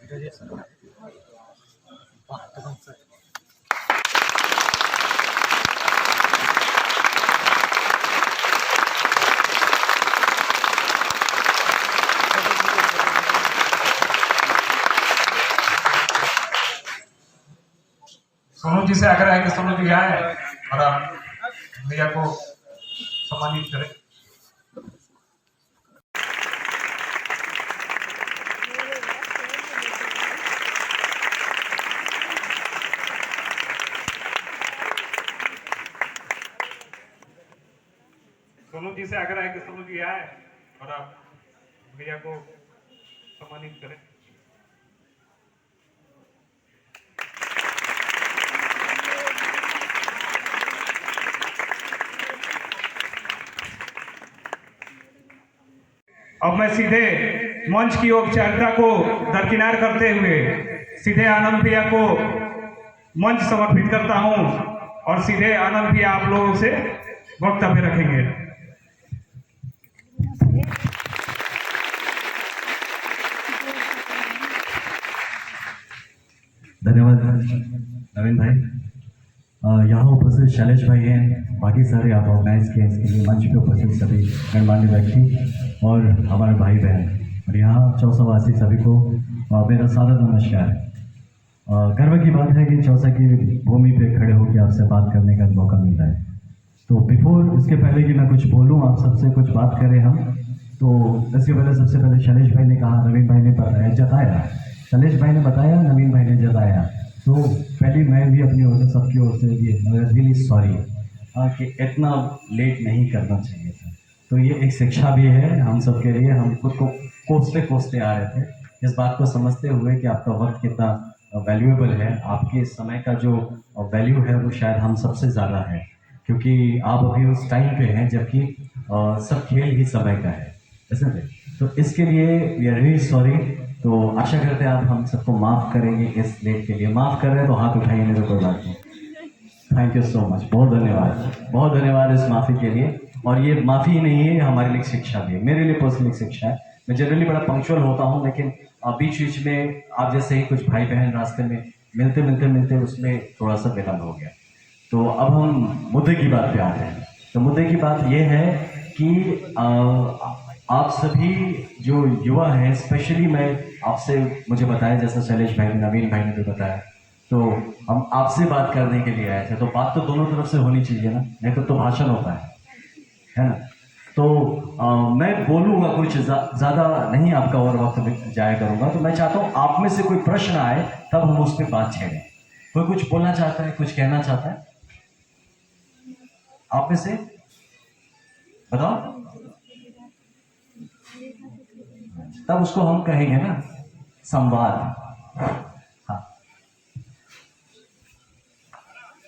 सोनू जी से आग्रह है कि सोनू जी आए और आप भैया को सम्मानित करें। सोनू जी से आग्रह है कि सोनू जी आए और आप भैया को सम्मानित करें। अब मैं सीधे मंच की औपचारिकता को दरकिनार करते हुए सीधे आनंद भैया को मंच समर्पित करता हूं और सीधे आनंद भैया आप लोगों से वक्तव्य रखेंगे। धन्यवाद नवीन भाई। यहाँ उपस्थित शैलेश भाई हैं, बाकी सारे आप ऑर्गेनाइज किए इसके लिए मंच पे उपस्थित सभी गणमान्य व्यक्ति और हमारे भाई बहन और यहाँ चौसावासी सभी को मेरा सादर नमस्कार। गर्व की बात है कि चौसा की भूमि पे खड़े होकर आपसे बात करने का मौका मिल रहा है। तो बिफोर इसके पहले कि मैं कुछ बोलूँ, आप सबसे कुछ बात करें हम, तो इसके पहले सबसे पहले शैलेश भाई ने कहा, नवीन भाई ने बताया, जताया, शैलेश भाई ने बताया, नवीन भाई ने जताया। तो पहले मैं भी अपनी ओर से सबकी ओर से ये रियली सॉरी कि इतना लेट नहीं करना चाहिए था। तो ये एक शिक्षा भी है हम सब के लिए। हम खुद को कोसते कोसते आ रहे थे, इस बात को समझते हुए कि आपका वक्त कितना वैल्यूएबल है, आपके समय का जो वैल्यू है वो शायद हम सबसे ज़्यादा है, क्योंकि आप अभी उस टाइम पे हैं जबकि सब खेल ही समय का है, ऐसे थे। तो इसके लिए वी आर रियली सॉरी। तो आशा करते हैं आप हम सबको माफ़ करेंगे इस लेट के लिए। माफ़ कर रहे हैं तो हाथ उठाइए, मेरे कोई बात नहीं। थैंक यू सो मच, बहुत धन्यवाद, बहुत धन्यवाद इस माफ़ी के लिए। और ये माफ़ी ही नहीं है, हमारे लिए शिक्षा भी है, मेरे लिए पर्सनली शिक्षा है। मैं जनरली बड़ा पंक्चुअल होता हूँ, लेकिन बीच बीच में आप जैसे ही कुछ भाई बहन रास्ते में मिलते उसमें थोड़ा सा विलम्ब हो गया। तो अब हम मुद्दे की बात पे आते हैं। तो मुद्दे की बात ये है कि आप सभी जो युवा हैं, स्पेशली मैं आपसे, मुझे बताया जैसा शैलेश भाई ने, नवीन भाई ने भी बताया, तो हम आपसे बात करने के लिए आए थे। तो बात तो दोनों तरफ से होनी चाहिए ना, नहीं तो भाषण होता है ना। तो मैं बोलूँगा कुछ ज़्यादा नहीं, आपका और वक्त जाया करूँगा। तो मैं चाहता हूँ आप में से कोई प्रश्न आए तब हम उस पर बात छेड़ें। कोई कुछ बोलना चाहता है, कुछ कहना चाहता है आप में से, बताओ, तब उसको हम कहेंगे ना संवाद। हाँ,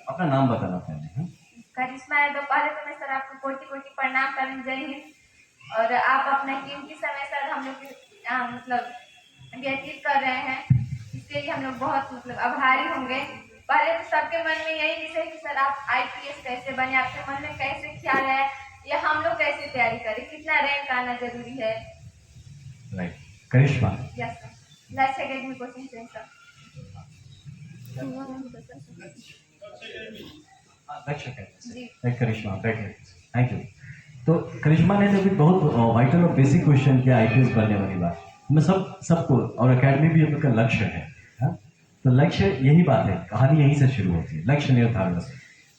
अपना नाम बताना पहले। करिश्मा यादव। पहले तो मैं सर आपको कोटि कोटि प्रणाम करें, जय हिंद। और आप अपना कीमती समय सर हम लोग मतलब व्यतीत कर रहे हैं, इसके लिए हम लोग बहुत मतलब आभारी होंगे। पहले तो सबके मन में यही विषय कि सर आप IPS कैसे बने, आपके मन में कैसे ख्याल है, या हम लोग कैसे तैयारी करें, कितना रैंक आना जरूरी है। राइट, करिश्मा। यस सर, लक्ष्य अकेडमी कोचिंग सेंटर। करिश्मा, बैठे, थैंक यू। तो करिश्मा ने तो बहुत वाइटल और बेसिक क्वेश्चन किया IPS बनने वाली बात। मैं सबको, और एकेडमी भी उनका लक्ष्य है, हा? तो लक्ष्य यही बात है, कहानी यहीं से शुरू होती है, लक्ष्य निर्धारण से।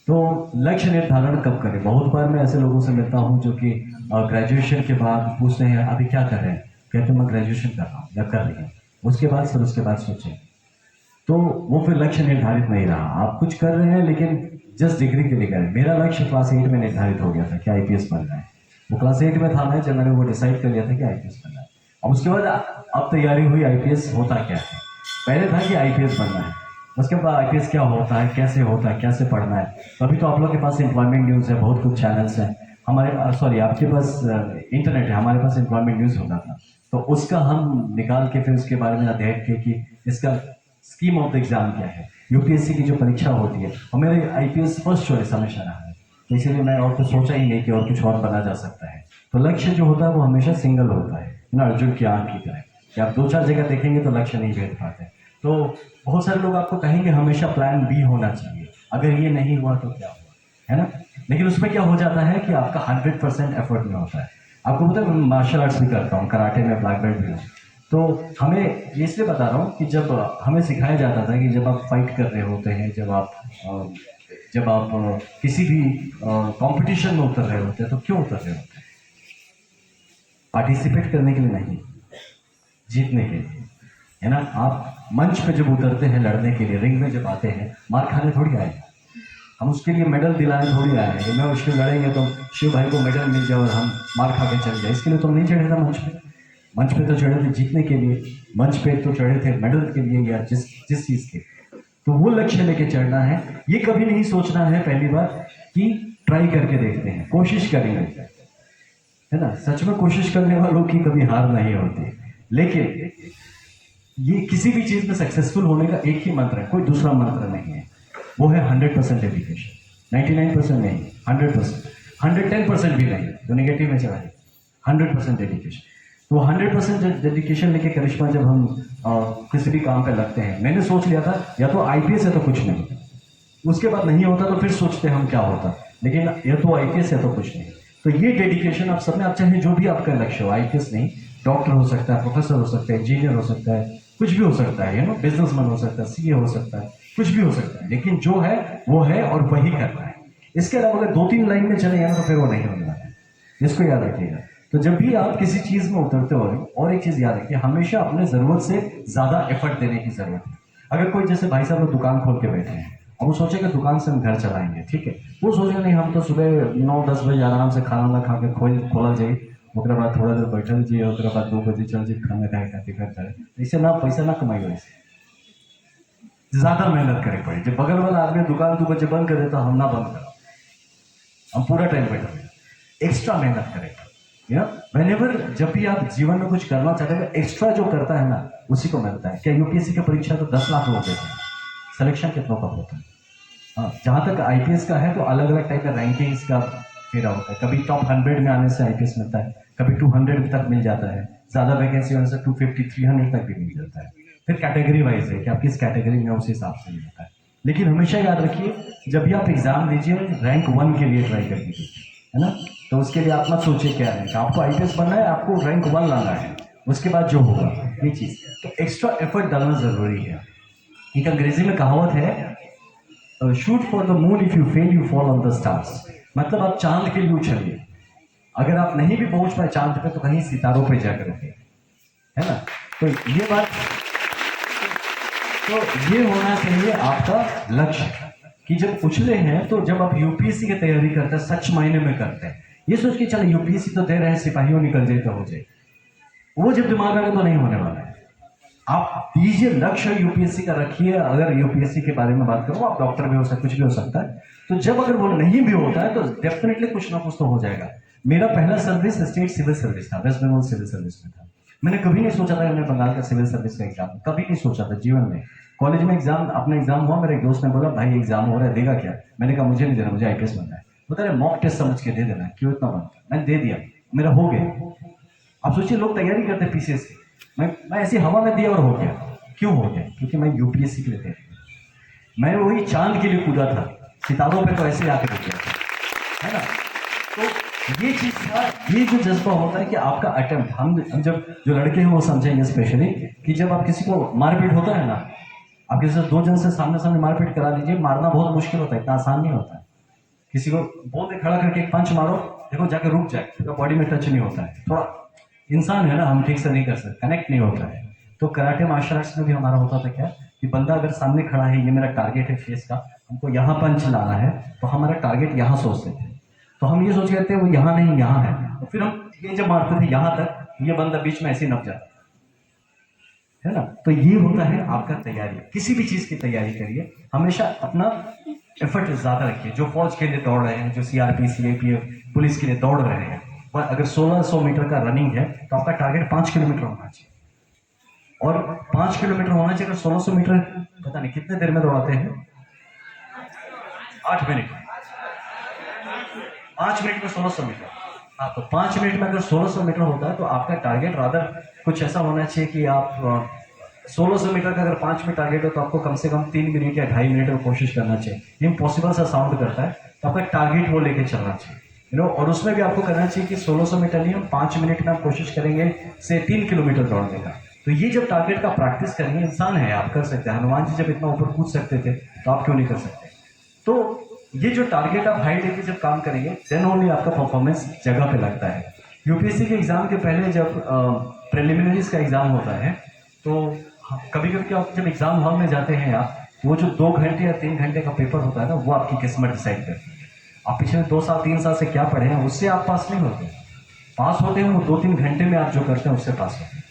तो लक्ष्य निर्धारण कब करें? बहुत बार मैं ऐसे लोगों से मिलता हूँ जो कि ग्रेजुएशन के बाद पूछते हैं अभी क्या कर रहे हैं, कहते हैं मैं ग्रेजुएशन कर रहा हूँ या कर रही हूँ, उसके बाद सोचें। तो वो फिर लक्ष्य निर्धारित नहीं रहा। आप कुछ कर रहे हैं लेकिन जस्ट डिग्री के लिए करें। मेरा लक्ष्य क्लास 8 में निर्धारित हो गया था कि IPS बनना है। वो क्लास 8 में था मैं जब मैंने वो डिसाइड कर लिया था कि IPS बनना है। अब उसके बाद अब तैयारी हुई IPS होता क्या है। पहले था कि IPS बनना है, उसके बाद IPS क्या होता है, कैसे पढ़ना है। तो अभी तो आप लोग के पास एम्प्लॉयमेंट न्यूज़ है, बहुत कुछ चैनल्स हैं हमारे, सॉरी आपके पास इंटरनेट है, हमारे पास एम्प्लॉयमेंट न्यूज़ होता था। तो उसका हम निकाल के फिर उसके बारे में अध्ययन किए कि इसका स्कीम ऑफ द एग्जाम क्या है, UPSC की जो परीक्षा होती है। और मेरे IPS फर्स्ट चॉइस हमेशा रहा है, तो इसीलिए मैं और कुछ सोचा ही नहीं कि और कुछ और बना जा सकता है। तो लक्ष्य जो होता है वो हमेशा सिंगल होता है ना, अर्जुन की आंख की तरह। कि आप 2-4 जगह देखेंगे तो लक्ष्य नहीं भेज पाते। तो बहुत सारे लोग आपको कहेंगे हमेशा प्लान बी होना चाहिए, अगर ये नहीं हुआ तो क्या हुआ, है ना। लेकिन उसमें क्या हो जाता है कि आपका 100% एफर्ट में होता है। आपको पता है मैं मार्शल आर्ट्स भी करता हूँ, कराटे में ब्लैक बेल्ट भी हूँ। तो हमें ये इसलिए बता रहा हूँ कि जब हमें सिखाया जाता था कि जब आप फाइट कर रहे होते हैं, जब आप किसी भी कंपटीशन में उतर रहे होते हैं, तो क्यों उतर रहे होते हैं? पार्टिसिपेट करने के लिए नहीं, जीतने के लिए, है ना। आप मंच पे जब उतरते हैं लड़ने के लिए, रिंग में जब आते हैं, मार खाने थोड़ी आए, हम उसके लिए मेडल दिलाने थोड़ी आए हैं कि मैं उसके लड़ेंगे तो शिव भाई को मेडल मिल जाए और हम मार खा के चल जाए। इसके लिए तो नहीं चढ़े थे मंच पे। मंच पे तो चढ़े थे जीतने के लिए, मंच पे तो चढ़े थे मेडल के लिए या जिस चीज़ के। तो वो लक्ष्य लेके चढ़ना है। ये कभी नहीं सोचना है पहली बार कि ट्राई करके देखते हैं, कोशिश करेंगे, है ना। सच में कोशिश करने वालों की कभी हार नहीं होती। लेकिन ये किसी भी चीज़ में सक्सेसफुल होने का एक ही मंत्र है, कोई दूसरा मंत्र नहीं है। वो है 100% डेडिकेशन। 99% नहीं, 100%, 110% भी नहीं, तो नेगेटिव में चला जाए। 100% डेडिकेशन। तो 100% डेडिकेशन लेके करिश्मा जब हम किसी भी काम पे लगते हैं, मैंने सोच लिया था या तो आईपीएस है तो कुछ नहीं, उसके बाद नहीं होता तो फिर सोचते हम क्या होता, लेकिन या तो आईपीएस है तो कुछ नहीं। तो ये डेडिकेशन आप सब में, आप चाहे जो भी आपका लक्ष्य हो, आईपीएस नहीं, डॉक्टर हो सकता है, प्रोफेसर हो सकता है, इंजीनियर हो सकता है, कुछ भी हो सकता है, ना, बिजनेसमैन हो सकता है, सीए हो सकता है, कुछ भी हो सकता है, लेकिन जो है वो है और वही करना है। इसके अलावा अगर 2-3 लाइन में चले ना तो फिर वो नहीं होने वाला है, इसको याद रखिएगा। तो जब भी आप किसी चीज में उतरते हो, और एक चीज याद रखिए, हमेशा अपने जरूरत से ज्यादा एफर्ट देने की जरूरत है। अगर कोई जैसे भाई साहब लोग दुकान खोल के बैठे हैं और वो सोचेगा दुकान से हम घर चलाएंगे, ठीक है, वो सोचेगा नहीं हम तो सुबह 9-10 बजे आराम से खाना ना खा के खोला जाए, उसके बाद थोड़ा देर बैठल जाइए, उसके बाद 2 बजे चल जाइए खाना खाए घर चले, इससे ना पैसा ना कमाई, वैसे ज्यादा मेहनत करे पड़े। जब बगल वाला आदमी दुकान 2 बजे बंद करे तो हम ना बंद करो, हम पूरा टाइम बैठे, एक्स्ट्रा मेहनत करें। व्हेनेवर जब भी आप जीवन में कुछ करना चाहते हैं, एक्स्ट्रा जो करता है ना उसी को मिलता है। क्या यूपीएससी की परीक्षा तो 10 लाख लोग देते हैं, सिलेक्शन कितनों का होता है? हाँ, जहाँ तक आईपीएस का है तो अलग अलग टाइप का रैंकिंग्स का फेरा होता है। कभी टॉप 100 में आने से आईपीएस मिलता है, कभी 200 तक मिल जाता है, ज़्यादा वैकेंसी होने से 250-300 तक भी मिल जाता है। फिर कैटेगरी वाइज है कि आप किस कैटेगरी में, उस हिसाब से मिलता है। लेकिन हमेशा याद रखिए, जब भी आप एग्जाम दीजिए, रैंक 1 के लिए ट्राई कर दीजिए, है ना। तो उसके लिए आप मत सोचिए क्या रैंक, आपको आईपीएस बनना है, आपको रैंक 1 लाना है, उसके बाद जो होगा ये चीज़। तो एक्स्ट्रा एफर्ट डालना ज़रूरी है। एक अंग्रेजी में कहावत है, shoot for the moon, if you fail you fall on the stars. मतलब आप चांद के लिए उछलिए, अगर आप नहीं भी पहुंच पाए चांद पे तो कहीं सितारों पे जाकर के, है ना। तो ये बात, तो ये होना चाहिए आपका लक्ष्य कि जब उछले हैं तो जब आप यूपीएससी की तैयारी करते हैं, सच मायने में करते हैं, ये सोच के चलो यूपीएससी तो दे रहे हैं, सिपाहियों निकल जाए तो हो जाए, वो जब दिमाग में तो नहीं होने वाला है। आप दीजिए लक्ष्य, यूपीएससी का रखिए। अगर यूपीएससी के बारे में बात करो, आप डॉक्टर भी हो सकते, कुछ भी हो सकता है। तो जब अगर वो नहीं भी होता है तो डेफिनेटली कुछ ना कुछ तो हो जाएगा। मेरा पहला सर्विस स्टेट सिविल सर्विस था, वेस्ट बंगाल सिविल सर्विस में था। मैंने कभी नहीं सोचा था मैंने बंगाल का सिविल सर्विस का एग्जाम, कभी नहीं सोचा था जीवन में। कॉलेज में एग्जाम, अपना एग्जाम हुआ, मेरे एक दोस्त ने बोला भाई एग्जाम हो रहा है, देगा क्या? मैंने कहा मुझे नहीं देना, मुझे आईपीएस बनना है। बता रहे मॉक टेस्ट समझ के दे देना, क्यों इतना बनता। मैंने दे दिया, मेरा हो गया। आप सोचिए लोग तैयारी करते पीसीएस की, मैं ऐसी हवा में दिया और हो गया। क्यों हो गया? क्योंकि मैं यूपीएससी के लिए तैयारी, मैं वही चांद के लिए कूदा था, सितारों पे तो ऐसे आके रुक गया था, है ना। तो ये चीज था, ये जो जज्बा होता है कि आपका अटेम्प्ट, हम जब जो लड़के हैं वो समझेंगे स्पेशली कि जब आप किसी को मारपीट होता है ना, आप किसी से 2 जन से सामने सामने मारपीट करा लीजिए, मारना बहुत मुश्किल होता है, इतना आसान नहीं होता है। किसी को बोल दे खड़ा करके एक पंच मारो, देखो जाके रुक जाए, तो बॉडी में टच नहीं होता है, थोड़ा इंसान है ना, हम ठीक से नहीं कर सकते, कनेक्ट नहीं होता है। तो कराटे मार्शल आर्ट्स में भी हमारा होता था क्या कि बंदा अगर सामने खड़ा है, ये मेरा टारगेट है फेस का, हमको यहाँ पंच लाना है, तो हमारा टारगेट यहाँ सोचते थे। तो हम ये सोच कहते हैं वो यहाँ नहीं यहाँ है, तो फिर हम ये जब मारते थे यहाँ तक, ये बंदा बीच में ऐसे ही नप जाता है ना। तो ये होता है आपका तैयारी। किसी भी चीज की तैयारी करिए, हमेशा अपना एफर्ट ज्यादा रखिए। जो फौज के लिए दौड़ रहे हैं, जो सीआरपी सीएपीएफ पुलिस के लिए दौड़ रहे हैं, पर अगर 1600 मीटर का रनिंग है तो आपका टारगेट 5 किलोमीटर होना चाहिए, और 5 किलोमीटर होना चाहिए। अगर 1600 मीटर पता नहीं कितने देर में दौड़ाते हैं, 8 मिनट, 5 मिनट में 1600 मीटर, हाँ, तो 5 मिनट में अगर 1600 मीटर होता है तो आपका टारगेट रादर कुछ ऐसा होना चाहिए कि आप 1600 मीटर का अगर 5 मिनट टारगेट हो तो आपको कम से कम 3 मिनट या 2.5 मिनट में कोशिश करना चाहिए। इम्पॉसिबल सा साउंड करता है, तो आपका टारगेट वो लेके चलना चाहिए, यू नो। और उसमें भी आपको करना चाहिए कि 1600 मीटर नहीं, हम 5 मिनट में आप कोशिश करेंगे से 3 किलोमीटर दौड़ने का। तो ये जब टारगेट का प्रैक्टिस करेंगे, इंसान है, आप कर सकते हैं। हनुमान जी जब इतना ऊपर कूद सकते थे तो आप क्यों नहीं कर सकते? तो ये जो टारगेट आप हाई लेके जब काम करेंगे देन ओनली आपका परफॉर्मेंस जगह पे लगता है। यूपीएससी के एग्जाम के पहले जब प्रिलिमिनरीज का एग्जाम होता है तो कभी कभी क्या, जब एग्जाम हॉल में जाते हैं आप, वो जो 2 घंटे या 3 घंटे का पेपर होता है ना, वो आपकी किस्मत डिसाइड करती है। आप पिछले 2 साल 3 साल से क्या पढ़े हैं उससे आप पास नहीं होते। पास होते हैं वो 2-3 घंटे में आप जो करते हैं उससे पास होते हैं।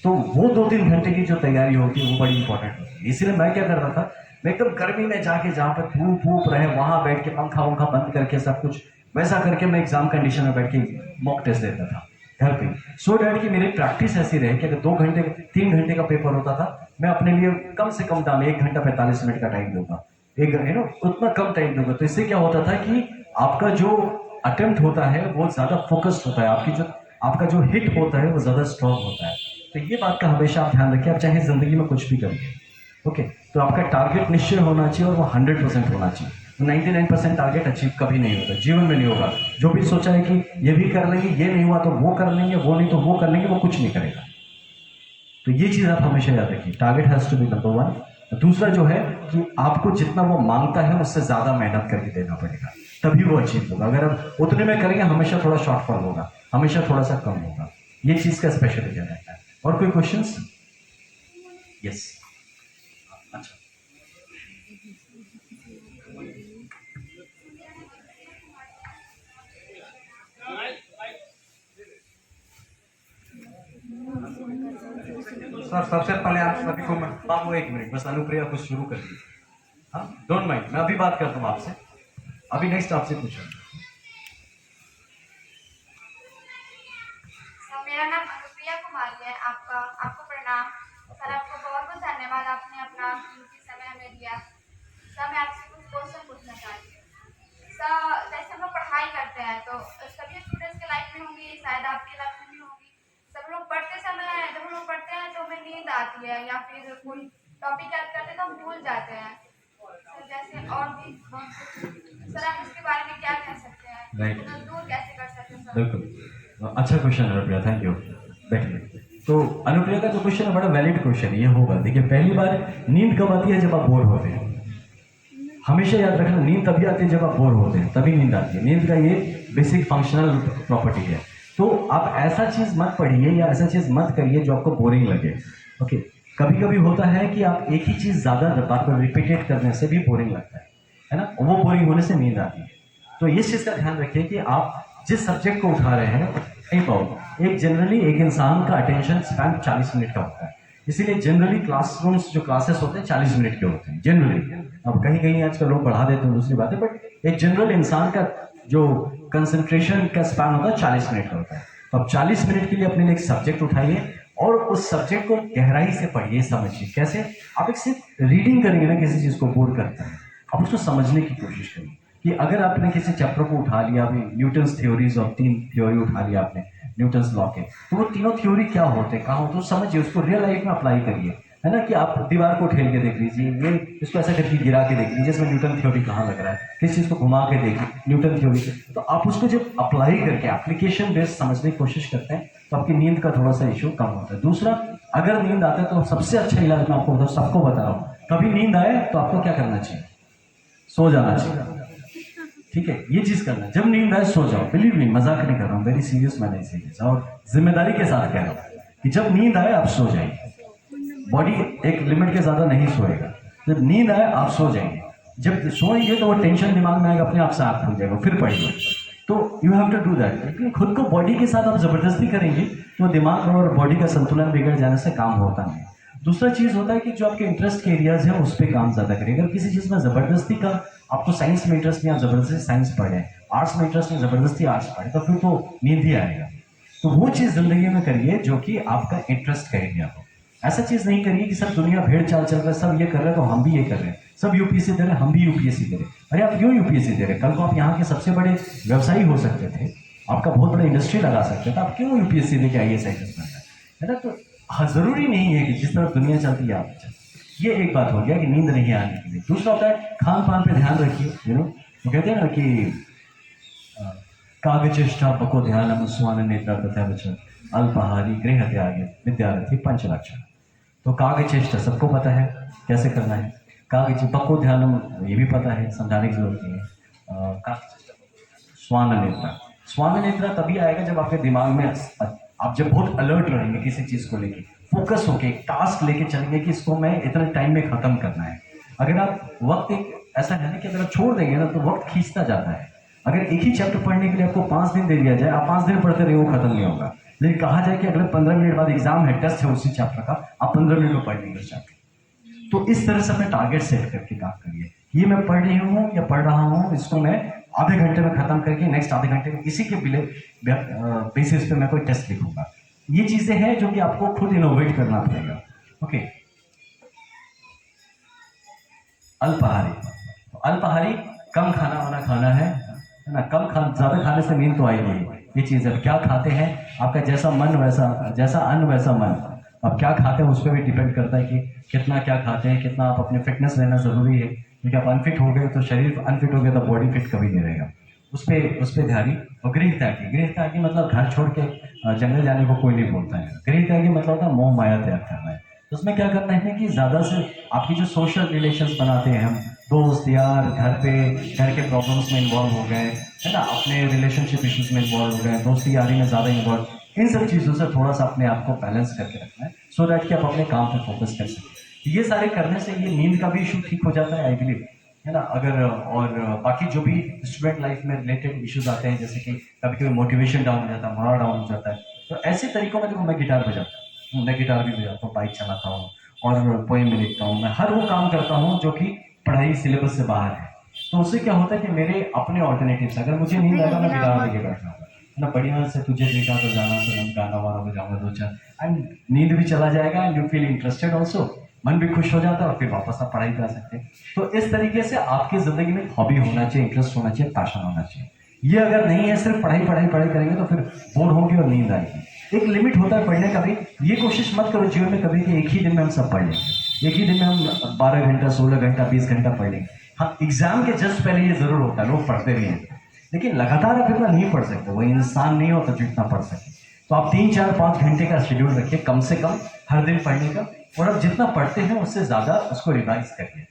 तो वो 2-3 घंटे की जो तैयारी होती है वो बड़ी इंपॉर्टेंट होती है। इसलिए मैं क्या कर रहा था, मैं एकदम गर्मी में जाके जहाँ पे धूप वूप रहे वहाँ बैठ के पंखा वंखा बंद करके सब कुछ वैसा करके मैं एग्जाम कंडीशन में बैठ के मॉक टेस्ट देता था घर पे, सो डैट कि मेरी प्रैक्टिस ऐसी रहे कि अगर 2 घंटे 3 घंटे का पेपर होता था, मैं अपने लिए कम से कम दाम 1 घंटा 45 मिनट का टाइम दूंगा, एक है ना, उतना कम टाइम दूंगा। तो इससे क्या होता था कि आपका जो अटेम्प्ट होता है वो ज्यादा फोकस्ड होता है, आपका जो हिट होता है वो ज्यादा स्ट्रॉन्ग होता है। तो ये बात का हमेशा आप ध्यान रखिए, आप चाहे जिंदगी में कुछ भी करिए, ओके। तो आपका टारगेट निश्चय होना चाहिए और वो 100% होना चाहिए। 99% टारगेट अचीव कभी नहीं होता, जीवन में नहीं होगा। जो भी सोचा है कि ये भी कर लेंगे, ये नहीं हुआ तो वो कर लेंगे, वो नहीं तो वो कर लेंगे, वो कुछ नहीं करेगा। तो ये चीज आप हमेशा याद रखिए, target has to be number 1। दूसरा जो है कि आपको जितना वो मांगता है उससे ज्यादा मेहनत करके देना पड़ेगा, तभी वो अचीव होगा। अगर आप उतने में करेंगे हमेशा थोड़ा शॉर्टफॉल होगा, हमेशा थोड़ा सा कम होगा। ये चीज का स्पेशल ध्यान रखना है। और कोई क्वेश्चंस? यस, अच्छा। सर सबसे पहले आप सभी को मैं बाबू 1 मिनट बस, अनुप्रिया कुछ शुरू कर दी। हाँ, डोंट माइंड, मैं अभी बात करता हूँ आपसे, अभी नेक्स्ट आपसे पूछूँ। मेरा नाम अनुप्रिया कुमारी है। आपको प्रणाम सर, आपको बहुत बहुत धन्यवाद, आपने अपना कीमती समय हमें दिया। सर मैं आपसे कुछ क्वेश्चन पूछना चाहती हूँ। सर जैसे हम लोग पढ़ाई करते हैं तो सभी स्टूडेंट्स के लाइफ में होंगी, शायद आपकी लाइफ में भी होगी। सब लोग पढ़ते समय, जब हम लोग पढ़ते हैं तो हमें नींद आती है या फिर कोई टॉपिक याद करते हैं तो हम भूल जाते हैं। सर जैसे और भी सर आप इसके बारे में क्या कह सकते हैं? Right. तो दूर कैसे कर सकते हैं सर? बिल्कुल, अच्छा क्वेश्चन है अनुप्रिया, थैंक यू। बैठिए। तो अनुप्रिया का जो क्वेश्चन है बड़ा वैलिड क्वेश्चन है। ये होगा, देखिए पहली बार नींद कब आती है? जब आप बोर होते हैं। हमेशा याद रखना, नींद तभी आती है जब आप बोर होते हैं, तभी नींद आती है। नींद का ये बेसिक फंक्शनल प्रॉपर्टी है। तो आप ऐसा चीज मत पढ़िए या ऐसा चीज मत करिए जो आपको बोरिंग लगे, ओके। कभी कभी होता है कि आप एक ही चीज ज्यादा बार बार रिपीटेट करने से भी बोरिंग लगता है ना, वो बोरिंग होने से नींद आती है। तो इस चीज का ध्यान रखिए कि आप जिस सब्जेक्ट को उठा रहे हैं, एक जनरली एक इंसान का अटेंशन स्पैन 40 मिनट का होता है। इसीलिए जनरली क्लासरूम्स जो क्लासेस होते हैं 40 मिनट के होते हैं जनरली। अब कहीं कहीं आजकल लोग बढ़ा देते हैं, दूसरी बात है, बट एक जनरल इंसान का जो कंसंट्रेशन का स्पैन होता है 40 मिनट का होता है। तो अब 40 मिनट के लिए अपने लिए एक सब्जेक्ट उठाइए और उस सब्जेक्ट को गहराई से पढ़िए, समझिए। कैसे? आप एक सिर्फ रीडिंग करेंगे ना, किसी चीज को बोर करता है, आप उसको समझने की कोशिश करिए। कि अगर आपने किसी चैप्टर को उठा लिया, अभी न्यूटन्स थ्योरीज और 3 थ्योरी उठा लिया आपने न्यूटन्स लॉ के, तो वो तीनों थ्योरी क्या होते हैं, कहाँ होते हैं, समझिए, उसको रियल लाइफ में अप्लाई करिए, है ना। कि आप दीवार को ठेल के देख लीजिए, ये इसको ऐसा करके गिरा के देख लीजिए, इसमें न्यूटन थ्योरी कहाँ लग रहा है, किस चीज़ को घुमा के देखिए न्यूटन थ्योरी से। तो आप उसको जब अप्लाई करके एप्लीकेशन बेस्ड समझने की कोशिश करते हैं तो आपकी नींद का थोड़ा सा इशू कम होता है। दूसरा, अगर नींद आता है तो सबसे अच्छा इलाज मैं आपको सबको बता रहा हूँ, कभी नींद आए तो आपको क्या करना चाहिए? सो जाना चाहिए, ठीक है। ये चीज करना, जब नींद आए सो जाओ। बिलीव मी, मजाक नहीं कर रहा हूँ, वेरी सीरियस, मैं नहीं सीरियस, और जिम्मेदारी के साथ कह रहा हूँ कि जब नींद आए आप सो जाइए। बॉडी एक लिमिट के ज्यादा नहीं सोएगा, जब नींद आए आप सो जाएंगे। जब सोएंगे तो वो टेंशन दिमाग में आएगा, अपने आप से आप खुल जाएगा, फिर पढ़िए। तो you have to do that. लेकिन खुद को बॉडी के साथ आप जबरदस्ती करेंगे तो दिमाग और बॉडी का संतुलन बिगड़ जाने से काम होता नहीं। दूसरा चीज होता है कि जो आपके इंटरेस्ट के एरियाज हैं उस पर काम ज्यादा करिए। अगर किसी चीज में जबरदस्ती का, आपको साइंस में इंटरेस्ट नहीं, आप जबरदस्ती साइंस पढ़े, आर्ट्स में इंटरेस्ट नहीं, जबरदस्ती आर्ट्स पढ़े, तो फिर तो नींद ही आएगा। तो वो चीज जिंदगी में करिए जो कि आपका इंटरेस्ट करेगी आपको। ऐसा चीज नहीं करिए कि सब दुनिया भेड़ चाल चल रहा है, सब ये कर रहे हैं तो हम भी ये कर रहे हैं, सब यूपीएससी दे रहे हैं हम भी यूपीएससी दे रहे हैं। अरे आप क्यों यूपीएससी दे रहे हैं? कल को आप यहाँ के सबसे बड़े व्यवसायी हो सकते थे, आपका बहुत बड़ा इंडस्ट्री लगा सकते हैं, तो आप क्यों यूपीएससी लेके IAS IPS बनना है ना? तो हाँ, ज़रूरी नहीं है कि जिस तरह दुनिया चलती है आप चलते। ये एक बात हो गया कि नींद नहीं आने के लिए। दूसरा होता है खान पान पे ध्यान रखिए। वो कहते हैं ना कि काव्यचेष्टा बको ध्यानम स्वान नेत्र तथा वचन अल्पाहारी गृह त्यागे विद्यार्थी पंचलक्षण। तो काव्यचेष्टा सबको पता है कैसे करना है, काव्य बको ध्यानम ये भी पता है, समझाने की जरूरत नहीं है। स्वान नेत्र, स्वान नेत्र तभी आएगा जब आपके दिमाग में आप जब बहुत अलर्ट रहेंगे किसी चीज़ को लेके, फोकस होके एक टास्क लेके चलेंगे कि इसको मैं इतने टाइम में ख़त्म करना है। अगर आप वक्त एक ऐसा है ना कि अगर आप छोड़ देंगे ना तो वक्त खींचता जाता है। अगर एक ही चैप्टर पढ़ने के लिए आपको 5 दिन दे दिया जाए, आप 5 दिन पढ़ते रहिए, वो खत्म नहीं होगा। लेकिन कहा जाए कि अगले 15 मिनट बाद एग्जाम है, टेस्ट है उसी चैप्टर का, आप 15 मिनट में पढ़ लेंगे उस चैप्टर। तो इस तरह से अपने टारगेट सेट करके काम करिए। ये मैं पढ़ रही हूँ या पढ़ रहा हूँ, इसको मैं आधे घंटे में खत्म करके नेक्स्ट आधे घंटे में इसी के बेसिस पे मैं कोई टेस्ट लिखूंगा। ये चीजें हैं जो कि आपको खुद इनोवेट करना पड़ेगा। ओके, अल्पाहारी, अल्पाहारी कम खाना वाना खाना है ना, कम ज्यादा खाने से नींद तो आएगी। ये चीज है, क्या खाते हैं, आपका जैसा मन वैसा, जैसा अन्न वैसा मन। आप क्या खाते हैं उस पर भी डिपेंड करता है कि कितना क्या खाते हैं, कितना आप अपने फिटनेस रहना जरूरी है। क्योंकि आप अनफिट हो गए तो शरीर अनफिट हो गया तो बॉडी फिट कभी नहीं रहेगा। उस पर ध्यान। और गृह त्यागी मतलब घर छोड़ के जंगल जाने को कोई नहीं बोलता है। गृह त्यागी मतलब होता है मोह माया त्याग करना है। तो उसमें क्या करना है कि ज़्यादा से आपकी जो सोशल रिलेशंस बनाते हैं हम, दोस्त यार, घर के प्रॉब्लम्स में इन्वॉल्व हो गए है ना, अपने रिलेशनशिप इश्यूज में इन्वॉल्व हो गए, दोस्ती यारी में ज़्यादा इन्वॉल्व, इन सब चीज़ों से थोड़ा सा अपने आप को बैलेंस करके रखना है, सो दैट कि आप अपने काम पर फोकस कर सकें। ये सारे करने से ये नींद का भी इशू ठीक हो जाता है, आई बिलीव, है ना। अगर और बाकी जो भी स्टूडेंट लाइफ में रिलेटेड इश्यूज आते हैं, जैसे कि कभी कभी मोटिवेशन डाउन हो जाता है, मोरल डाउन हो जाता है, तो ऐसे तरीकों में देखो मैं गिटार बजाता हूँ, मैं गिटार भी बजाता हूँ, बाइक चलाता हूँ और पोएम में लिखता हूँ, मैं हर वो काम करता हूँ जो कि पढ़ाई सिलेबस से बाहर है। तो उससे क्या होता है कि मेरे अपने ऑल्टरनेटिव्स, अगर मुझे नींद आएगा मैं गिटार लेके बैठ जाऊँगा ना, बढ़िया से तुझे देखा तो जाना सनम गाना वाना बजाऊंगा 2-4, एंड नींद भी चला जाएगा and you feel interested also, मन भी खुश हो जाता है और फिर वापस आप पढ़ाई कर सकते हैं। तो इस तरीके से आपकी जिंदगी में हॉबी होना चाहिए, इंटरेस्ट होना चाहिए, पैशन होना चाहिए। ये अगर नहीं है, सिर्फ पढ़ाई करेंगे तो फिर बोर होंगे और नींद आएगी। एक लिमिट होता है पढ़ने का भी। ये कोशिश मत करो जीवन में कभी कि एक ही दिन में हम सब पढ़ लेंगे, एक ही दिन में हम 12 घंटा 16 घंटा 20 घंटा पढ़ लेंगे। हाँ, एग्जाम के जस्ट पहले ये जरूर होता है, लोग पढ़ते भी हैं, लेकिन लगातार आप इतना नहीं पढ़ सकते, वो इंसान नहीं होता जो इतना पढ़ सके। तो आप 3 4 5 घंटे का शेड्यूल रखिए कम से कम हर दिन पढ़ने का, और अब जितना पढ़ते हैं उससे ज़्यादा उसको रिवाइज करिए।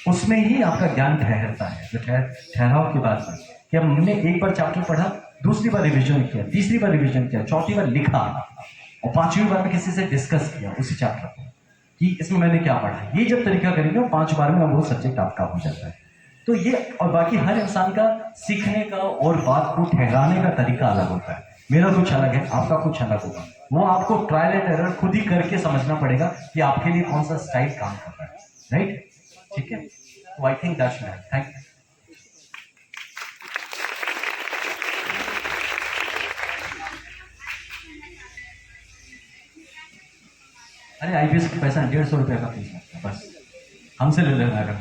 उसमें ही आपका ज्ञान ठहरता है। जो ठहराव की बात है कि हमने एक बार चैप्टर पढ़ा, दूसरी बार रिवीजन किया, तीसरी बार रिवीजन किया, चौथी बार लिखा और 5वीं बार में किसी से डिस्कस किया उसी चैप्टर को कि इसमें मैंने क्या पढ़ा। ये जब तरीका करेंगे 5 बार में वो सब्जेक्ट आपका हो जाता है। तो ये, और बाकी हर इंसान का सीखने का और बात को ठहराने का तरीका अलग होता है। मेरा कुछ अलग है, आपका कुछ अलग होगा। वो आपको ट्रायल एंड एरर खुद ही करके समझना पड़ेगा कि आपके लिए कौन सा स्टाइल काम कर रहा है, राइट? ठीक है, तो I think that's man. Thank you. अरे IPS का पैसा 150 रुपये का फीस लगता है, बस हमसे ले लेना अगर।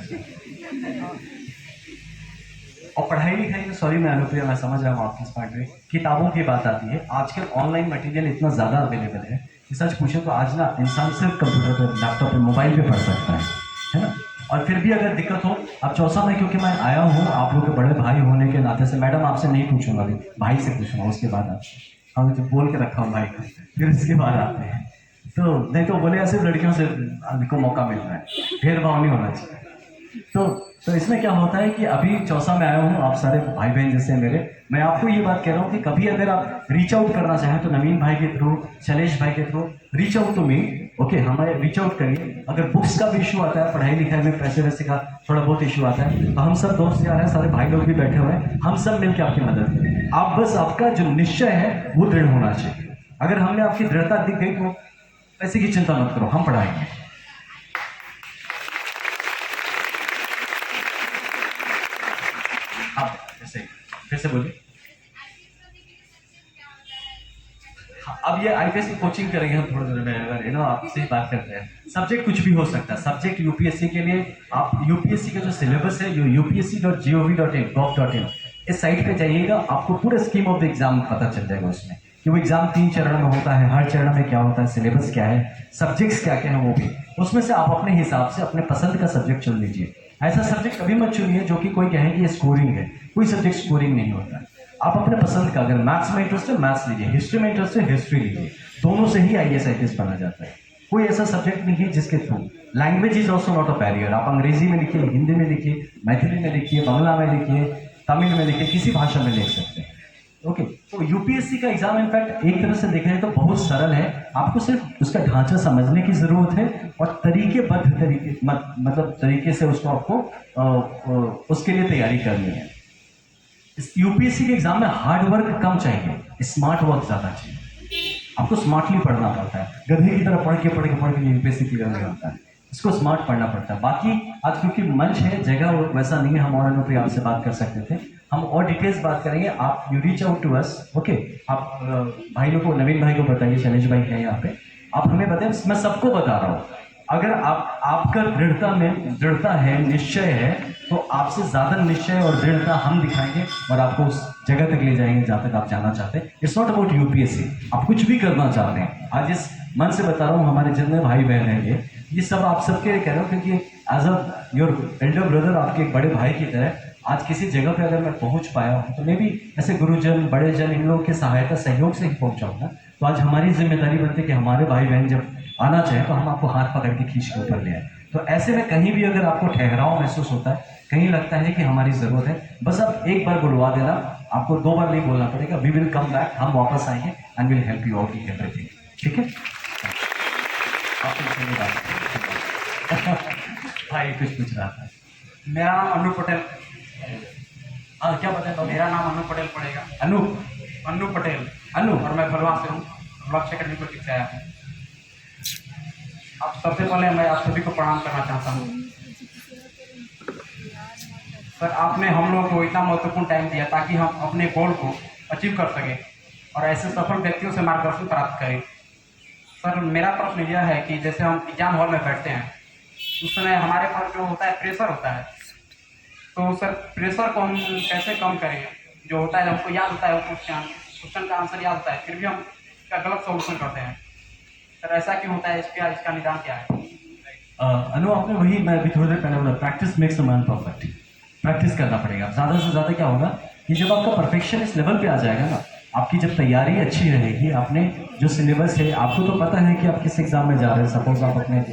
और पढ़ाई लिखाई में, सॉरी मैं अनुप्रिया, मैं समझ रहा हूँ आपकी इस पॉइंट में, किताबों की बात आती है। आजकल ऑनलाइन मटेरियल इतना ज़्यादा अवेलेबल है कि सच पूछे तो आज ना इंसान सिर्फ कंप्यूटर पर, लैपटॉप पर, मोबाइल पे पढ़ सकता है ना। और फिर भी अगर दिक्कत हो, अब चौसा में क्योंकि मैं आया हूँ आप लोग के बड़े भाई होने के नाते से, मैडम आपसे नहीं पूछूंगा, अभी भाई से पूछूंगा, उसके बाद आप, हम तो बोल के रखा हूँ भाई को, फिर उसके बाद आते हैं। तो नहीं तो बोले सिर्फ लड़कियों से को मौका मिल रहा है, भेदभाव नहीं होना चाहिए। तो इसमें क्या होता है कि अभी चौसा में आया हूँ, आप सारे भाई बहन जैसे मेरे, मैं आपको ये बात कह रहा हूँ कि कभी अगर आप रीच आउट करना चाहें तो नवीन भाई के थ्रू, शैलेश भाई के through reach out to me. Okay, हमारे रीच आउट करिए। अगर बुक्स का भी इशू आता है, पढ़ाई लिखाई में पैसे वैसे का थोड़ा बहुत इशू आता है, तो हम सब दोस्त यार हैं, सारे भाई लोग भी बैठे हुए हैं, हम सब मिलकर आपकी मदद करेंगे। आप बस, आपका जो निश्चय है वो दृढ़ होना चाहिए। अगर हमने आपकी दृढ़ता दिख गई तो पैसे की चिंता मत करो, हम पढ़ाएंगे। आप फिर से बोलिए। हाँ, अब ये IPS की कोचिंग करेंगे हम थोड़ी देर में, अगर आपसे बात करते हैं। सब्जेक्ट कुछ भी हो सकता है। सब्जेक्ट UPSC के लिए आप UPSC का जो सिलेबस है, जो upsc.gov.in इस साइट पे जाइएगा, आपको पूरा स्कीम ऑफ द एग्जाम पता चल जाएगा उसमें कि वो एग्जाम 3 चरण में होता है, हर चरण में क्या होता है, सिलेबस क्या है, सब्जेक्ट्स क्या क्या है, वो भी उसमें से आप अपने हिसाब से अपने पसंद का सब्जेक्ट चुन लीजिए। ऐसा सब्जेक्ट कभी मत चुनिए जो कि कोई कहे कि ये स्कोरिंग है, कोई सब्जेक्ट स्कोरिंग नहीं होता है। आप अपने पसंद का, अगर मैथ्स में इंटरेस्ट है मैथ्स लीजिए, हिस्ट्री में इंटरेस्ट है हिस्ट्री लीजिए, दोनों से ही IAS IPS बना जाता है। कोई ऐसा सब्जेक्ट नहीं है जिसके through language is also not a barrier. आप अंग्रेजी में लिखिए, हिंदी में लिखिए, मैथिली में लिखिए, बांग्ला में लिखिए, तमिल में लिखिए, किसी भाषा में लिख सकते हैं। ओके, तो यूपीएससी का एग्जाम इनफैक्ट एक तरह से देखें तो बहुत सरल है, आपको सिर्फ उसका ढांचा समझने की जरूरत है और तरीकेबद्ध मतलब तरीके से उसको आपको उसके लिए तैयारी करनी है। इस यूपीएससी के एग्जाम में हार्ड वर्क कम चाहिए, स्मार्ट वर्क ज्यादा चाहिए। आपको स्मार्टली पढ़ना पड़ता है, गधे की तरह पढ़ के यूपीएससी क्लियर नहीं होता है, इसको स्मार्ट पढ़ना पड़ता है। बाकी आज क्योंकि मंच है, जगह वैसा नहीं है, हम और अनुप्रिया आपसे बात कर सकते थे, हम और डिटेल्स बात करेंगे। आप you reach out to us, okay. आप भाई लोग को, नवीन भाई को बताइए, शैलेश भाई हैं यहाँ पे, आप हमें बताइए। मैं सबको बता रहा हूँ, अगर आपका दृढ़ता है, निश्चय है, तो आपसे ज्यादा निश्चय और दृढ़ता हम दिखाएंगे और आपको उस जगह तक ले जाएंगे जहां तक आप जाना चाहते हैं। इट्स नॉट अबाउट यूपीएससी, आप कुछ भी करना चाहते हैं। आज इस मन से बता रहा हूँ, हमारे जितने भाई बहन हैं, ये सब आप सबके लिए कह रहा हूँ, क्योंकि as a your elder brother, आपके एक बड़े भाई की तरह आज किसी जगह पे अगर मैं पहुंच पाया हूँ तो मैं भी ऐसे गुरुजन, बड़े जन, इन लोगों की सहायता, सहयोग से ही पहुंचाऊंगा। तो आज हमारी जिम्मेदारी बनती है कि हमारे भाई बहन जब आना चाहे तो हम आपको हाथ पकड़ के खींच के ऊपर ले आए। तो ऐसे में कहीं भी अगर आपको ठहराव महसूस होता है, कहीं लगता है कि हमारी जरूरत है, बस आप एक बार बुलवा देना, आपको 2 बार नहीं बोलना पड़ेगा। वी विल कम बैक, हम वापस आएंगे and will help you out in everything, ठीक है। भाई कुछ पूछ रहा था। मेरा नाम अनु पटेल। हाँ, क्या बताया? मेरा नाम अनु पटेल पड़ेगा। अनु पटेल। अनु और मैं भलवा से हूँ, लक्ष्य अकेडमी कोचिंग से आया हूँ। आप सबसे पहले मैं आप सभी को प्रणाम करना चाहता हूँ। सर, आपने हम लोग को इतना महत्वपूर्ण टाइम दिया ताकि हम अपने गोल को अचीव कर सकें और ऐसे सफल व्यक्तियों से मार्गदर्शन प्राप्त करें। सर, मेरा प्रश्न यह है कि जैसे हम एग्जाम हॉल में बैठते हैं, उस समय हमारे पास जो होता है प्रेशर होता है, तो सर प्रेशर को हम कैसे कम करें? जो होता है, हमको याद होता है वो क्वेश्चन का आंसर याद होता है, फिर भी हम इसका गलत सोल्यूशन करते हैं। सर, ऐसा क्यों होता है? इसका निदान क्या है? अनु, आपने वही, मैं अभी थोड़ी देर पहले बोला, practice makes a man perfect. Practice करना पड़ेगा ज़्यादा से ज़्यादा। क्या होगा कि जब आपका परफेक्शन इस लेवल पे आ जाएगा ना, आपकी जब तैयारी अच्छी रहेगी, आपने जो सिलेबस है, आपको तो पता है कि आप किस एग्जाम में जा रहे हैं। सपोज आप अपने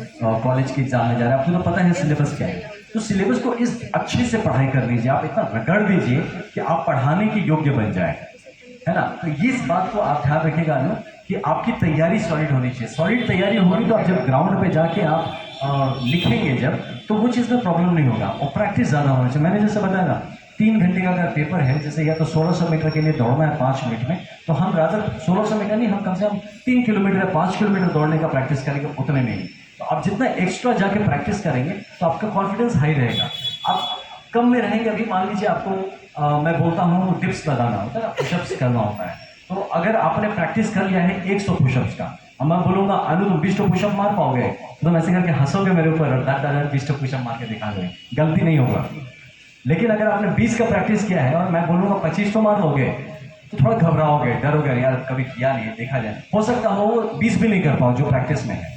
कॉलेज के एग्जाम में जा रहे हैं, आपको तो पता है सिलेबस क्या है, तो सिलेबस को इस अच्छे से पढ़ाई कर लीजिए, आप इतना रगड़ दीजिए कि आप पढ़ाने की योग्य बन जाए, है ना। तो ये इस बात को आप ध्यान रखिएगा ना कि आपकी तैयारी सॉलिड होनी चाहिए। सॉलिड तैयारी होगी तो आप जब ग्राउंड पे जाके आप लिखेंगे जब, तो वो चीज़ में प्रॉब्लम नहीं होगा। और प्रैक्टिस ज़्यादा होना चाहिए। मैंने जैसे बताया ना, 3 घंटे का अगर पेपर है, जैसे या तो 1600 मीटर के लिए दौड़ना है 5 मिनट में, तो हम रादर 1600 मीटर नहीं, हम कम से कम 3 किलोमीटर या 5 किलोमीटर दौड़ने का प्रैक्टिस करेंगे, उतने में ही। तो आप जितना एक्स्ट्रा जाके प्रैक्टिस करेंगे तो आपका कॉन्फिडेंस हाई रहेगा। आप कम में रहेंगे। अभी मान लीजिए आपको मैं बोलता हूँ डिप्स लगाना होता है ना, पुशअप्स करना होता है, तो अगर आपने प्रैक्टिस कर लिया है 100 पुशअप्स का, अब मैं बोलूँगा अनु तुम 20 पुशअप मार पाओगे, तो ऐसे करके हंसोगे मेरे ऊपर, 20 पुशअप मार के दिखा दोगे, गलती नहीं होगा। लेकिन अगर आपने 20 का प्रैक्टिस किया है और मैं बोलूँगा 25 तो मार लोगे, तो थोड़ा घबराओगे, डरोगे, यार कभी किया नहीं है, देखा जाए, हो सकता हो 20 भी नहीं कर पाओ जो प्रैक्टिस में है।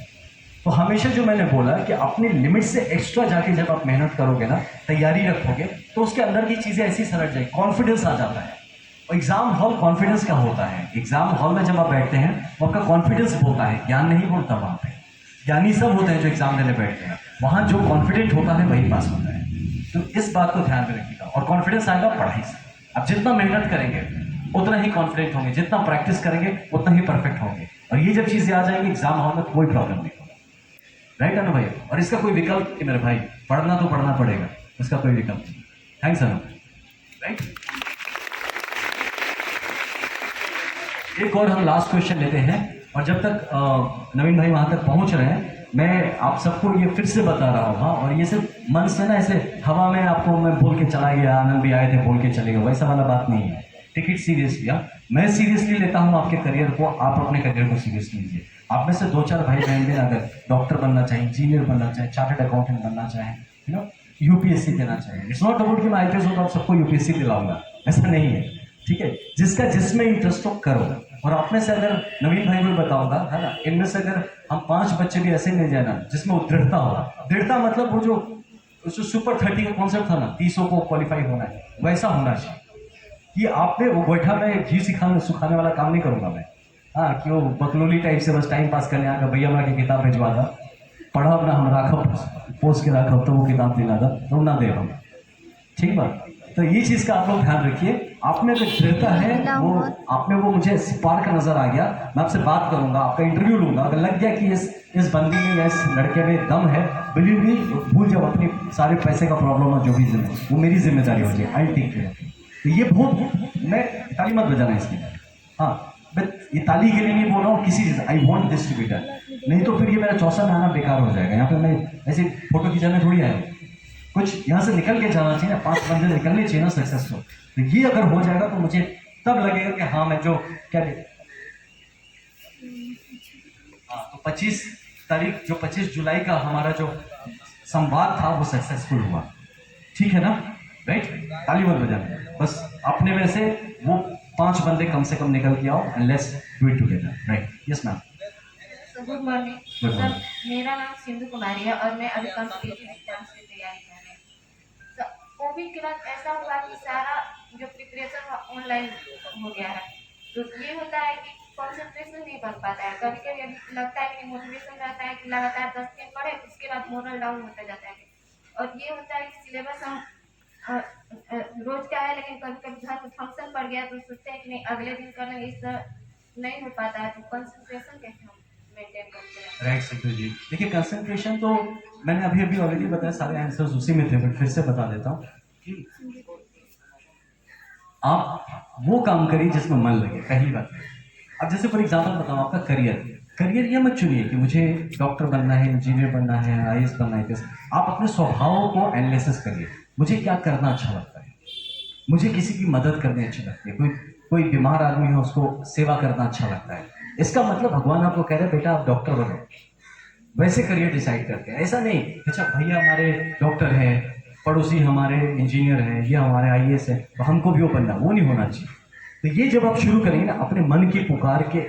तो हमेशा जो मैंने बोला कि अपनी लिमिट से एक्स्ट्रा जाके जब आप मेहनत करोगे ना, तैयारी रखोगे, तो उसके अंदर की चीज़ें ऐसी सरल जाएगी, कॉन्फिडेंस आ जाता है। और एग्जाम हॉल कॉन्फिडेंस का होता है। एग्जाम हॉल में जब आप बैठते हैं तो आपका कॉन्फिडेंस बोलता है, ज्ञान नहीं बोलता। वहाँ पे ज्ञानी सब होते हैं जो एग्जाम देने बैठते हैं, वहाँ जो कॉन्फिडेंट होता है वही पास होता है। तो इस बात को ध्यान में रखिएगा। और कॉन्फिडेंस आएगा पढ़ाई से। आप जितना मेहनत करेंगे उतना ही कॉन्फिडेंट होंगे, जितना प्रैक्टिस करेंगे उतना ही परफेक्ट होंगे। और ये जब चीज़ें आ जाएंगी एग्जाम हॉल में, कोई प्रॉब्लम नहीं होगा। राइट अनु भाई? और इसका कोई विकल्प नहीं मेरे भाई, पढ़ना तो पढ़ना पड़ेगा, इसका कोई विकल्प नहीं। थैंक्स अनु। राइट, एक और हम लास्ट क्वेश्चन लेते हैं। और जब तक नवीन भाई वहां तक पहुंच रहे हैं, मैं आप सबको ये फिर से बता रहा हूँ। हाँ, और ये सिर्फ मन से ना, ऐसे हवा में आपको मैं बोल के चला गया, आनंद भी आए थे बोल के चले गए, वैसा वाला बात नहीं है। Take it seriously. मैं सीरियसली लेता हूँ आपके करियर को, आप अपने करियर को सीरियसली लीजिए। आप में से 2-4 भाई बहन भी अगर डॉक्टर बनना चाहें, इंजीनियर बनना चाहें, चार्टर्ड अकाउंटेंट बनना चाहें, यूपीएससी देना चाहें, इट्स नॉट अबाउट कि मैं IPS हो तो आप सबको यूपीएससी दिलाऊंगा, ऐसा नहीं है, ठीक है। जिसका जिसमें इंटरेस्ट हो करो। और आप में से अगर नवीन भाई को बताऊंगा, है ना, इनमें से अगर हम 5 बच्चे भी ऐसे मिल जाए ना जिसमें वो दृढ़ता हो, दृढ़ता मतलब वो जो सुपर 30 का कॉन्सेप्ट था ना, 30 को क्वालिफाई होना है, वैसा होना चाहिए कि आपने वो गोईठा में घी सुखाने वाला काम नहीं करूंगा मैं। हाँ, कि वो बकलोली टाइप से बस टाइम पास करने आकर भैया हमारा की किताब भिजवा था, पढ़ा अपना हम राखब पोस्ट के राखब तो वो किताब दिला था तो ना दे हम, ठीक बात। तो ये चीज़ का आप लोग ध्यान रखिए। आप में जो दृढ़ता है वो आप में, वो मुझे स्पार्क नजर आ गया। मैं आपसे बात करूंगा, आपका इंटरव्यू लूंगा, अगर लग गया कि इस बंदी में या इस लड़के में दम है, बिलीव मी, भूल जाओ अपनी सारे पैसे का प्रॉब्लम है, जो भी वो मेरी जिम्मेदारी होगी, आई टेक केयर। तो ये बहुत, मैं ताली मत बजाना इसकी, हाँ, मैं ये ताली के लिए नहीं बोल रहा हूँ, किसी चीज़, I want this to be done. नहीं तो फिर ये मेरा चौसा में आना बेकार हो जाएगा। यहाँ पे मैं ऐसे फोटो खिंचाने थोड़ी आया, कुछ यहाँ से निकल के जाना चाहिए ना, 5 बंदे निकलने चाहिए ना सक्सेसफुल। तो ये अगर हो जाएगा तो मुझे तब लगेगा कि हाँ मैं जो क्या हाँ, तो 25 तारीख जो 25 जुलाई का हमारा जो संवाद था वो सक्सेसफुल हुआ, ठीक है ना, राइट। ताली मत बजाना, बस अपने में से वो 5 बंदे कम से कम निकल के आओ and let's do it together, right. Yes ma'am. Good morning Good sir, morning. मेरा नाम सिंधु कुमारी है और मैं अभी कॉम्पिटिटिव एग्जाम्स की तैयारी कर रही हूँ। तो कोविड के बाद ऐसा हुआ कि सारा जो प्रिपरेशन ऑनलाइन हो गया है, तो ये होता है कि कॉन्सेंट्रेशन नहीं बन पाता है। कभी कभी अभी लगता है कि मोटिवेशन रहता है कि लगातार 10 दिन पढ़े, उसके बाद मोरल डाउन होता जाता है। और ये होता है कि सिलेबस हम रोज का है, लेकिन कभी कभी घर में फंक्शन पड़ गया तो सोचते हैं कि नहीं अगले दिन कर लेंगे, इस नहीं हो पाता है। तो कंसंट्रेशन कैसे हम मेंटेन करते हैं? राइट सत्य जी, देखिए कंसंट्रेशन तो मैंने अभी अभी ऑलरेडी बताया, सारे आंसर्स उसी में थे, बट फिर से बता देता हूँ कि आप वो काम करिए जिसमें मन लगे, पहली बात। अब जैसे फॉर एग्जांपल बताऊँ, आपका करियर ये मत चुनिए कि मुझे डॉक्टर बनना है, इंजीनियर बनना है, IAS बनना है। कैसे आप अपने स्वभाव को एनालिसिस करिए, मुझे क्या करना अच्छा लगता है, मुझे किसी की मदद करनी अच्छी लगती है, कोई बीमार आदमी है उसको सेवा करना अच्छा लगता है। इसका मतलब भगवान आपको कह रहे हैं बेटा आप डॉक्टर बनो, वैसे करियर डिसाइड करते हैं। ऐसा नहीं अच्छा भैया हमारे डॉक्टर हैं, पड़ोसी हमारे इंजीनियर हैं, ये हमारे IAS है तो हमको भी वो बनना, वो नहीं होना चाहिए। तो ये जब आप शुरू करेंगे ना अपने मन की पुकार के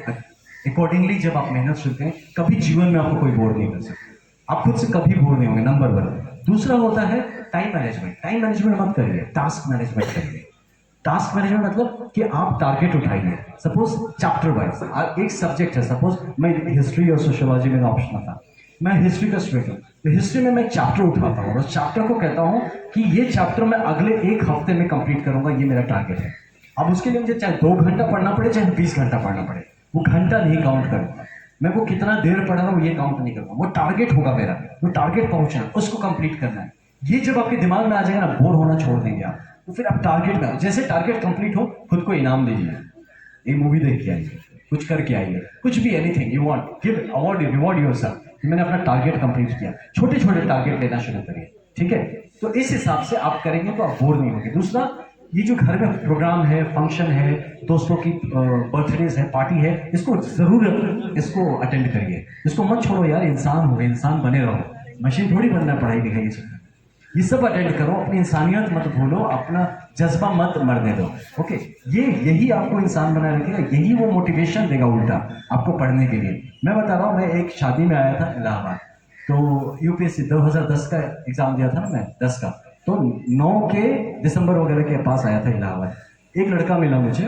अकॉर्डिंगली, जब आप मेहनत शुरू करें, कभी जीवन में आपको कोई बोर नहीं कर सकता, आप खुद से कभी बोर नहीं होंगे, नंबर 1। दूसरा होता है टाइम मैनेजमेंट। टाइम मैनेजमेंट मत करिए, टास्क मैनेजमेंट करिए। टास्क मैनेजमेंट मतलब कि आप टारगेट उठाइए, सपोज चैप्टर वाइज एक सब्जेक्ट है, सपोज मैं हिस्ट्री और सोशियोलॉजी में ऑप्शन था, मैं हिस्ट्री का स्टूडेंट हूँ, तो हिस्ट्री में मैं चैप्टर उठाता हूँ और उस चैप्टर को कहता हूँ कि ये चैप्टर मैं अगले 1 हफ्ते में कंप्लीट करूंगा, ये मेरा टारगेट है। अब उसके लिए मुझे चाहे 2 घंटा पढ़ना पड़े, चाहे 20 घंटा पढ़ना पड़े, वो घंटा नहीं काउंट करूंगा मैं, वो कितना देर पढ़ रहा हूँ ये काउंट नहीं करूंगा, वो टारगेट होगा मेरा, वो टारगेट पहुंचना है, उसको कंप्लीट करना है। ये जब आपके दिमाग में आ जाएगा ना, बोर होना छोड़ देंगे आप, तो फिर आप टारगेट में, जैसे टारगेट कंप्लीट हो खुद को इनाम दीजिए, एक मूवी देख के आइए, कुछ करके आइए, कुछ भी, anything you want, give award, reward yourself कि मैंने अपना टारगेट कंप्लीट किया। छोटे छोटे टारगेट लेना शुरू करिए, ठीक है। तो इस हिसाब से आप करेंगे तो आप बोर नहीं होंगे। दूसरा, ये जो घर में प्रोग्राम है, फंक्शन है, दोस्तों की बर्थडेज है, पार्टी है, इसको जरूर इसको अटेंड करिए, इसको मत छोड़ो यार, इंसान हो, इंसान बने रहो, मशीन थोड़ी बनना पढ़ाई लिखाई ये सब अटेंड करो, अपनी इंसानियत मत भूलो, अपना जज्बा मत मरने दो, ओके। यही आपको इंसान बनाए रखेगा, यही वो मोटिवेशन देगा उल्टा आपको पढ़ने के लिए। मैं बता रहा हूँ, मैं एक शादी में आया था इलाहाबाद, तो UPSC 2010 का एग्जाम दिया था ना मैं, 10 का, तो 9 के दिसंबर वगैरह के पास आया था इलाहाबाद। एक लड़का मिला मुझे,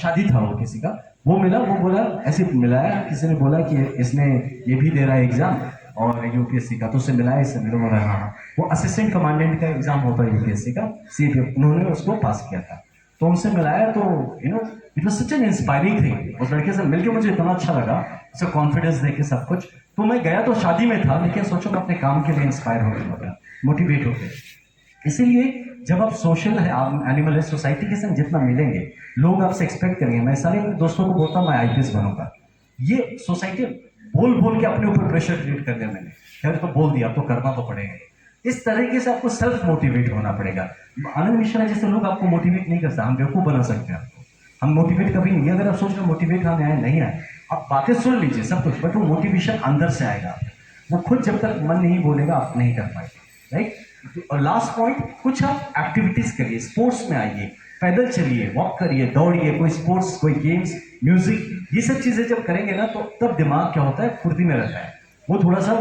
शादी था वो किसी का, वो मिला, वो बोला ऐसे मिलाया, किसी ने बोला कि इसने ये भी दे रहा है एग्जाम और UPSC का, तो उससे मिलाया, इससे मिलो, बोला हाँ, वो असिस्टेंट कमांडेंट का एग्जाम होता है UPSC का, CPF, उन्होंने उसको पास किया था, तो उनसे मिलाया, तो it was such an inspiring thing. उस लड़के से मिलकर मुझे इतना अच्छा लगा, उसका कॉन्फिडेंस देखे सब कुछ, तो मैं गया तो शादी में था, लेकिन सोचो मैं अपने काम के लिए इंस्पायर हो गया, मोटिवेट हो गया। इसीलिए जब आप सोशल एनिमल है, सोसाइटी के संग जितना मिलेंगे, लोग आपसे एक्सपेक्ट करेंगे। मैं सारे दोस्तों को बोलता हूँ मैं IPS बनूंगा, ये सोसाइटी बोल के अपने ऊपर प्रेशर क्रिएट कर दिया मैंने, खैर तो बोल दिया, अब तो करना तो पड़ेगा। इस तरीके से आपको सेल्फ मोटिवेट होना पड़ेगा। आनंद मिश्रा जैसे लोग आपको मोटिवेट नहीं कर सकते, हम बेवकूफ़ बना सकते हैं आपको, हम मोटिवेट कभी नहीं। अगर आप सोच रहे मोटिवेट हमें आए, नहीं आए, आप बातें सुन लीजिए सब कुछ, बट वो मोटिवेशन अंदर से आएगा, वो खुद जब तक मन नहीं बोलेगा आप नहीं कर पाएंगे, राइट। और लास्ट पॉइंट, कुछ आप एक्टिविटीज करिए, स्पोर्ट्स में आइए, पैदल चलिए, वॉक करिए, दौड़िए, कोई स्पोर्ट्स, कोई गेम्स, म्यूजिक, ये सब चीज़ें जब करेंगे ना तो तब दिमाग क्या होता है, फुर्ती में रहता है, वो थोड़ा सा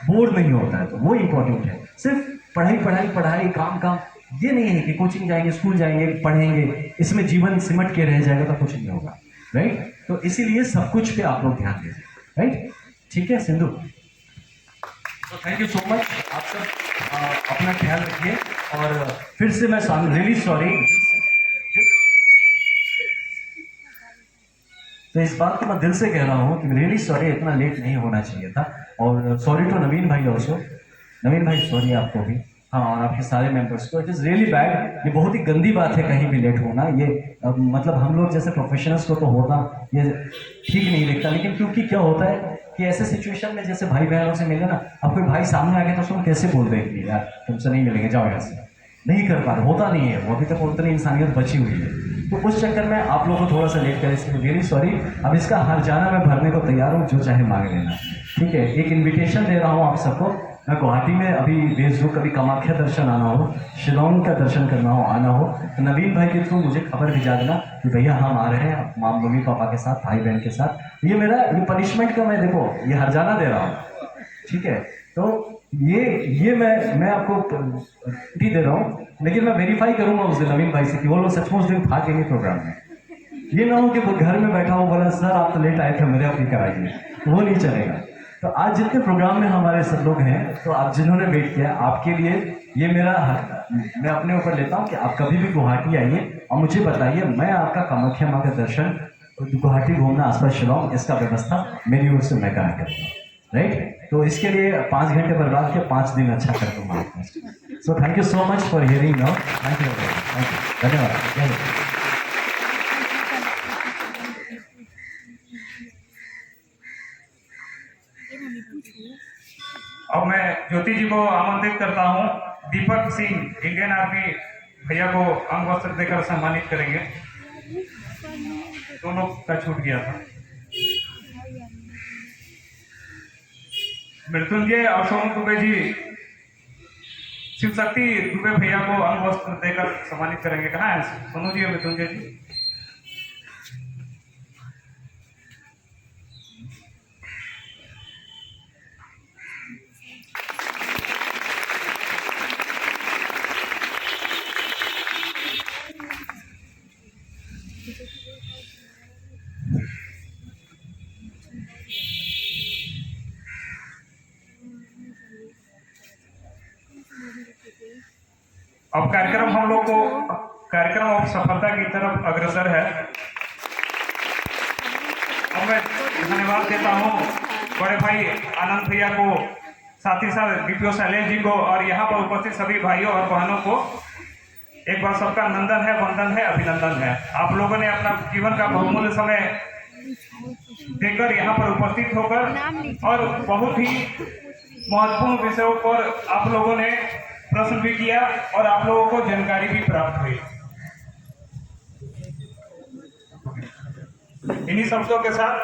बोर नहीं होता है, तो वो इंपॉर्टेंट है। सिर्फ पढ़ाई पढ़ाई पढ़ाई, काम काम, ये नहीं है कि कोचिंग जाएंगे, स्कूल जाएंगे, पढ़ेंगे, इसमें जीवन सिमट के रह जाएगा तो कुछ नहीं होगा, राइट। तो इसीलिए सब कुछ पे आप लोग ध्यान दीजिए, राइट। ठीक है सिंधु, तो थैंक यू सो मच। आप सब अपना ख्याल रखिए, और फिर से मैं रियली सॉरी, तो इस बात को मैं दिल से कह रहा हूँ कि रियली सॉरी, इतना लेट नहीं होना चाहिए था, और सॉरी टू नवीन भाई ऑल्सो। नवीन भाई सॉरी आपको भी, हाँ, और आपके सारे मेंबर्स को। इट इज़ रियली बैड, ये बहुत ही गंदी बात है कहीं भी लेट होना, ये मतलब हम लोग जैसे प्रोफेशनल्स को तो होना ये ठीक नहीं लगता, लेकिन क्योंकि क्या होता है कि ऐसे सिचुएशन में जैसे भाई बहनों से मिले ना, अब कोई भाई सामने आ गया तो उसको कैसे बोल देंगे यार तुमसे नहीं मिलेंगे, जाओ यहाँ से, नहीं कर पा रहे, होता नहीं है वो, अभी तक उतनी इंसानियत बची हुई है। तो उस चक्कर में आप लोगों को थोड़ा सा लेट करें, इसलिए रियली सॉरी। अब इसका हर जाना मैं भरने को तैयार हूँ, जो चाहे मांग लेना, ठीक है। एक इन्विटेशन दे रहा हूँ आप सबको, मैं गुवाहाटी में अभी भेज दूँ, कभी कामाख्या दर्शन आना हो, शिलोंग का दर्शन करना हो, आना हो, तो नवीन भाई के थ्रू मुझे खबर भिजा देना कि भैया हम आ रहे हैं मम्मी पापा के साथ, भाई बहन के साथ। ये मेरा ये पनिशमेंट का मैं देखो ये हर जाना दे रहा हूँ, ठीक है। तो ये मैं आपको भी दे रहा हूँ, लेकिन मैं वेरीफाई करूंगा उस दिन नवीन भाई से कि वो लोग सचमुच दिन था कि नहीं प्रोग्राम में। ये ना हो कि वो घर में बैठा हो बोला सर आप तो लेट आए थे, मेरे आप नहीं कराइए, वो नहीं चलेगा। तो आज जितने प्रोग्राम में हमारे सब लोग हैं, तो आप जिन्होंने वेट किया, आपके लिए ये मेरा मैं अपने ऊपर लेता हूँ कि आप कभी भी गुवाहाटी आइए और मुझे बताइए, मैं आपका कामाख्या माँ का दर्शन, गुवाहाटी घूमना, आसपास शिलोंग, इसका व्यवस्था मेरी ओर से मैं करा करूँगा, राइट। तो इसके लिए 5 घंटे बर्बाद किया, 5 दिन अच्छा कर दूंगा। So thank you so much for hearing now, thank you, धन्यवाद। अब मैं ज्योति जी को आमंत्रित करता हूं, दीपक सिंह इंडियन आर्मी भैया को अंग वस्त्र देकर सम्मानित करेंगे। दोनों का छूट गया था। मृत्युंजय और सोनू दुबे जी शिव शक्ति दुबे भैया को अंग वस्त्र देकर सम्मानित करेंगे। कहाँ है सोनू जी और मृत्युंजय जी? अब कार्यक्रम हम लोग को कार्यक्रम अब सफलता की तरफ अग्रसर है। अब मैं धन्यवाद देता हूँ बड़े भाई आनंद भैया को, साथ ही साथ डीपीओ शैलेश जी को, और यहाँ पर उपस्थित सभी भाइयों और बहनों को एक बार सबका नंदन है, वंदन है, अभिनंदन है। आप लोगों ने अपना जीवन का बहुमूल्य समय देकर यहाँ पर उपस्थित होकर और बहुत ही महत्वपूर्ण विषयों पर आप लोगों ने प्रश्न भी किया और आप लोगों को जानकारी भी प्राप्त हुई। इन्हीं शब्दों के साथ